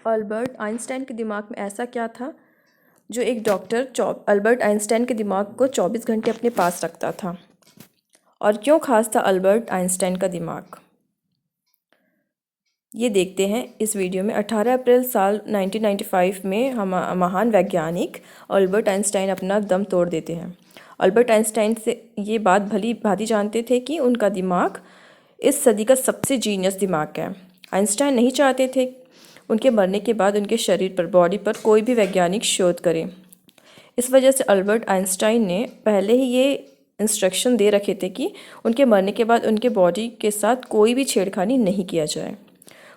Albert Einstein के दिमाग में ऐसा क्या था जो एक डॉक्टर अल्बर्ट आइंस्टाइन के दिमाग को 24 घंटे अपने पास रखता था? और क्यों खास था अल्बर्ट आइंस्टाइन का दिमाग? ये देखते हैं इस वीडियो में। 18 अप्रैल साल 1995 में हम महान वैज्ञानिक अल्बर्ट आइंस्टाइन अपना दम तोड़ देते हैं। अल्बर्ट आइंस्टाइन से ये बात भली भांति जानते थे कि उनका दिमाग इस सदी का सबसे जीनियस दिमाग है। आइंस्टाइन नहीं चाहते थे उनके मरने के बाद उनके शरीर पर, बॉडी पर कोई भी वैज्ञानिक शोध करे। इस वजह से अल्बर्ट आइंस्टाइन ने पहले ही ये इंस्ट्रक्शन दे रखे थे कि उनके मरने के बाद उनके बॉडी के साथ कोई भी छेड़खानी नहीं किया जाए,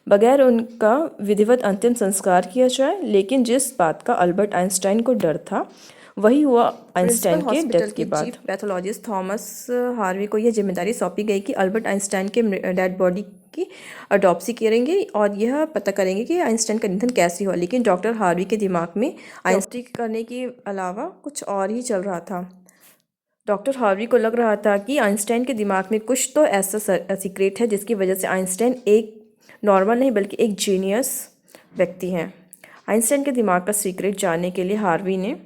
बगैर उनका विधिवत अंतिम संस्कार किया जाए। लेकिन जिस बात का अल्बर्ट आइंस्टाइन को डर था वही हुआ आइंस्टाइन के डेथ के बाद। चीफ पैथोलॉजिस्ट थॉमस हार्वी को यह जिम्मेदारी सौंपी गई कि अल्बर्ट आइंस्टाइन के डेड बॉडी की ऑटोप्सी करेंगे और यह पता करेंगे कि आइंस्टाइन का निधन कैसे हुआ। लेकिन डॉक्टर हार्वी के दिमाग में आइंस्टाइन करने के अलावा कुछ और ही चल रहा था। डॉक्टर हार्वी को लग रहा था कि आइंस्टाइन के दिमाग में कुछ तो ऐसा सीक्रेट है जिसकी वजह से आइंस्टाइन एक नॉर्मल नहीं बल्कि एक जीनियस व्यक्ति हैं। आइंस्टाइन के दिमाग का सीक्रेट जानने के लिए हार्वी ने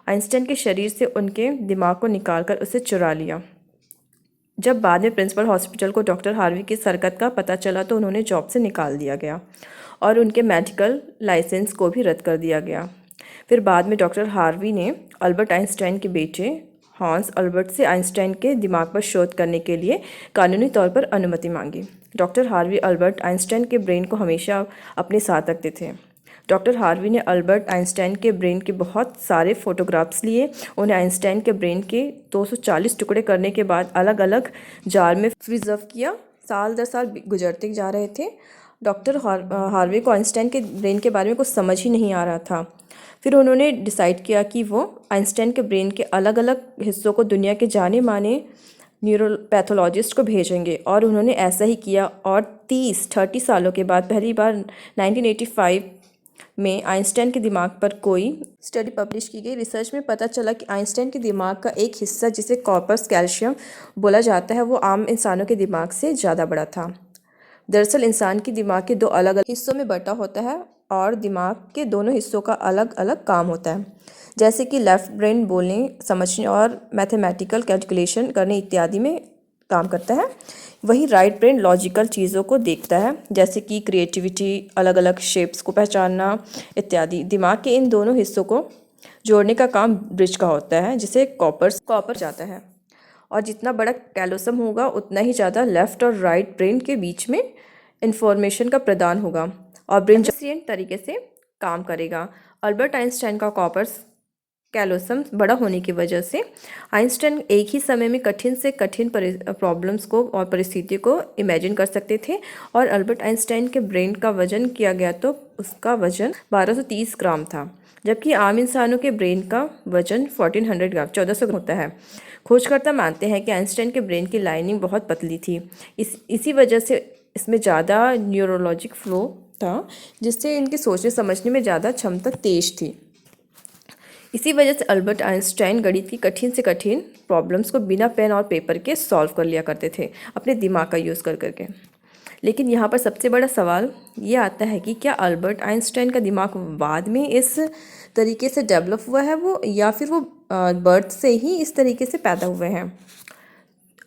आइंस्टाइन के शरीर से उनके दिमाग को निकालकर उसे चुरा लिया। जब बाद में प्रिंसिपल हॉस्पिटल को डॉक्टर हार्वी की हरकत का पता चला तो उन्होंने जॉब से निकाल दिया गया और उनके मेडिकल लाइसेंस को भी रद्द कर दिया गया। फिर बाद में डॉक्टर हार्वी ने अल्बर्ट आइंस्टाइन के बेटे हॉन्स अल्बर्ट से आइंस्टाइन के दिमाग पर शोध करने के लिए कानूनी तौर पर अनुमति मांगी। डॉक्टर हार्वी अल्बर्ट आइंस्टाइन के ब्रेन को हमेशा अपने साथ रखते थे। डॉक्टर हार्वी ने अल्बर्ट आइंस्टाइन के ब्रेन के बहुत सारे फोटोग्राफ्स लिए। उन्हें आइंस्टाइन के ब्रेन के 240 टुकड़े करने के बाद अलग अलग जार में प्रिजर्व किया। साल दर साल गुजरते जा रहे थे। डॉक्टर हार्वी को आइंस्टाइन के ब्रेन के बारे में कुछ समझ ही नहीं आ रहा था। फिर उन्होंने डिसाइड किया कि वो आइंस्टाइन के ब्रेन के अलग अलग हिस्सों को दुनिया के जाने माने न्यूरोपैथोलॉजिस्ट को भेजेंगे और उन्होंने ऐसा ही किया। और 30 सालों के बाद पहली बार 1985 में आइंस्टाइन के दिमाग पर कोई स्टडी पब्लिश की गई। रिसर्च में पता चला कि आइंस्टाइन के दिमाग का एक हिस्सा जिसे कॉर्पस कैल्शियम बोला जाता है वो आम इंसानों के दिमाग से ज़्यादा बड़ा था। दरअसल इंसान के दिमाग के 2 अलग अलग हिस्सों में बंटा होता है और दिमाग के दोनों हिस्सों का अलग अलग काम होता है। जैसे कि लेफ्ट ब्रेन बोलने, समझने और मैथमेटिकल कैलकुलेशन करने इत्यादि में काम करता है, वही राइट ब्रेन लॉजिकल चीज़ों को देखता है जैसे कि क्रिएटिविटी, अलग अलग शेप्स को पहचानना इत्यादि। दिमाग के इन दोनों हिस्सों को जोड़ने का काम ब्रिज का होता है जिसे कॉपर जाता है। और जितना बड़ा कैलोसम होगा उतना ही ज़्यादा लेफ़्ट और राइट ब्रेन के बीच में इंफॉर्मेशन का प्रदान होगा और ब्रेन एफिशिएंट तरीके से काम करेगा। अल्बर्ट आइंस्टाइन का कॉपर्स कैलोसम बड़ा होने की वजह से आइंस्टाइन एक ही समय में कठिन से कठिन प्रॉब्लम्स को और परिस्थितियों को इमेजिन कर सकते थे। और अल्बर्ट आइंस्टाइन के ब्रेन का वजन किया गया तो उसका वजन 1230 ग्राम था, जबकि आम इंसानों के ब्रेन का वजन 1400 ग्राम 1400 होता है। खोजकर्ता मानते हैं कि आइंस्टाइन के ब्रेन की लाइनिंग बहुत पतली थी, इसी वजह से इसमें ज़्यादा न्यूरोलॉजिक फ्लो था जिससे इनके सोचने समझने में ज़्यादा क्षमता तेज थी। इसी वजह से अल्बर्ट आइंस्टाइन गणित की कठिन से कठिन प्रॉब्लम्स को बिना पेन और पेपर के सॉल्व कर लिया करते थे अपने दिमाग का यूज़ कर करके। लेकिन यहाँ पर सबसे बड़ा सवाल ये आता है कि क्या अल्बर्ट आइंस्टाइन का दिमाग बाद में इस तरीके से डेवलप हुआ है वो, या फिर वो बर्थ से ही इस तरीके से पैदा हुए हैं।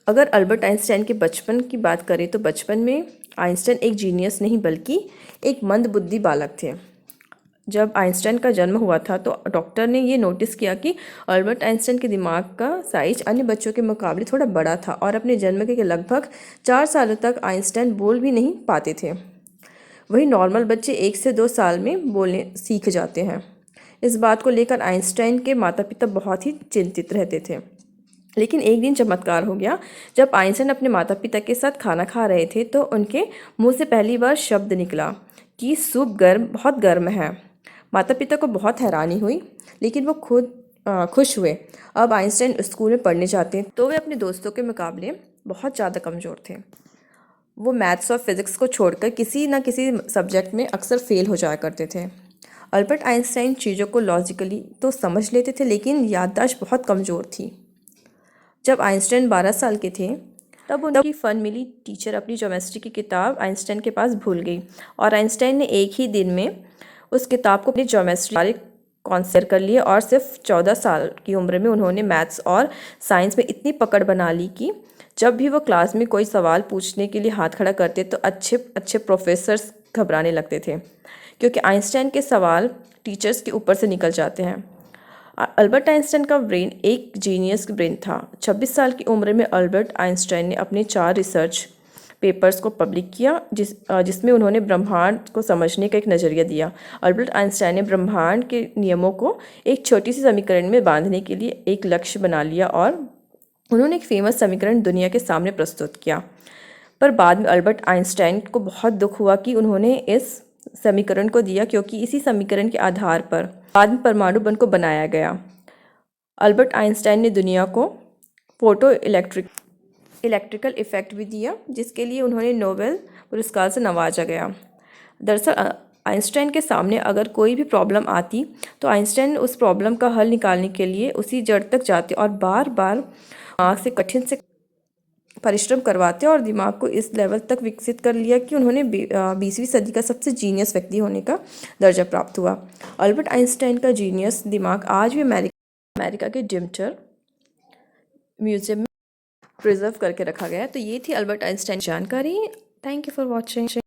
अगर अल्बर्ट आइंस्टाइन के बचपन की बात करें तो बचपन में आइंस्टाइन एक जीनियस नहीं बल्कि एक मंदबुद्धि बालक थे। जब आइंस्टाइन का जन्म हुआ था तो डॉक्टर ने ये नोटिस किया कि अल्बर्ट आइंस्टाइन के दिमाग का साइज अन्य बच्चों के मुकाबले थोड़ा बड़ा था और अपने जन्म के लगभग 4 सालों तक आइंस्टाइन बोल भी नहीं पाते थे। वही नॉर्मल बच्चे 1 से 2 साल में बोलने सीख जाते हैं। इस बात को लेकर आइंस्टाइन के माता पिता बहुत ही चिंतित रहते थे। लेकिन एक दिन चमत्कार हो गया। जब आइंस्टाइन अपने माता पिता के साथ खाना खा रहे थे तो उनके मुंह से पहली बार शब्द निकला कि सूप बहुत गर्म है। माता पिता को बहुत हैरानी हुई, लेकिन वो खुद खुश हुए। अब आइंस्टाइन स्कूल में पढ़ने जाते तो वे अपने दोस्तों के मुकाबले बहुत ज़्यादा कमज़ोर थे। वो मैथ्स और फिज़िक्स को छोड़कर किसी न किसी सब्जेक्ट में अक्सर फेल हो जाया करते थे। अल्बर्ट आइंस्टाइन चीज़ों को लॉजिकली तो समझ लेते थे लेकिन याददाश्त बहुत कमज़ोर थी। जब आइंस्टाइन 12 साल के थे तब उनकी फ़न मिली टीचर अपनी ज्योमेट्री की किताब आइंस्टाइन के पास भूल गई और आइंस्टाइन ने एक ही दिन में उस किताब को अपनी ज्योमेट्री सारे कॉन्सेप्ट कर लिए और सिर्फ 14 साल की उम्र में उन्होंने मैथ्स और साइंस में इतनी पकड़ बना ली कि जब भी वो क्लास में कोई सवाल पूछने के लिए हाथ खड़ा करते तो अच्छे अच्छे प्रोफेसर्स घबराने लगते थे, क्योंकि आइंस्टाइन के सवाल टीचर्स के ऊपर से निकल जाते हैं। अल्बर्ट आइंस्टाइन का ब्रेन एक जीनियस ब्रेन था। 26 साल की उम्र में अल्बर्ट आइंस्टाइन ने अपने 4 रिसर्च पेपर्स को पब्लिक किया, जिसमें उन्होंने ब्रह्मांड को समझने का एक नज़रिया दिया। अल्बर्ट आइंस्टाइन ने ब्रह्मांड के नियमों को एक छोटी सी समीकरण में बांधने के लिए एक लक्ष्य बना लिया और उन्होंने एक फेमस समीकरण दुनिया के सामने प्रस्तुत किया। पर बाद में अल्बर्ट आइंस्टाइन को बहुत दुख हुआ कि उन्होंने इस समीकरण को दिया, क्योंकि इसी समीकरण के आधार पर बाद में परमाणु बम को बनाया गया। अल्बर्ट आइंस्टाइन ने दुनिया को फोटो इलेक्ट्रिकल इफ़ेक्ट भी दिया, जिसके लिए उन्होंने नोबेल पुरस्कार से नवाजा गया। दरअसल आइंस्टाइन के सामने अगर कोई भी प्रॉब्लम आती तो आइंस्टाइन उस प्रॉब्लम का हल निकालने के लिए उसी जड़ तक जाते और बार बार दिमाग से कठिन से परिश्रम करवाते और दिमाग को इस लेवल तक विकसित कर लिया कि उन्होंने 20वीं सदी का सबसे जीनियस व्यक्ति होने का दर्जा प्राप्त हुआ। अल्बर्ट आइंस्टाइन का जीनियस दिमाग आज भी अमेरिका के डिम्टर म्यूजियम में प्रिजर्व करके रखा गया है। तो ये थी अल्बर्ट आइंस्टाइन जानकारी। Thank you for watching.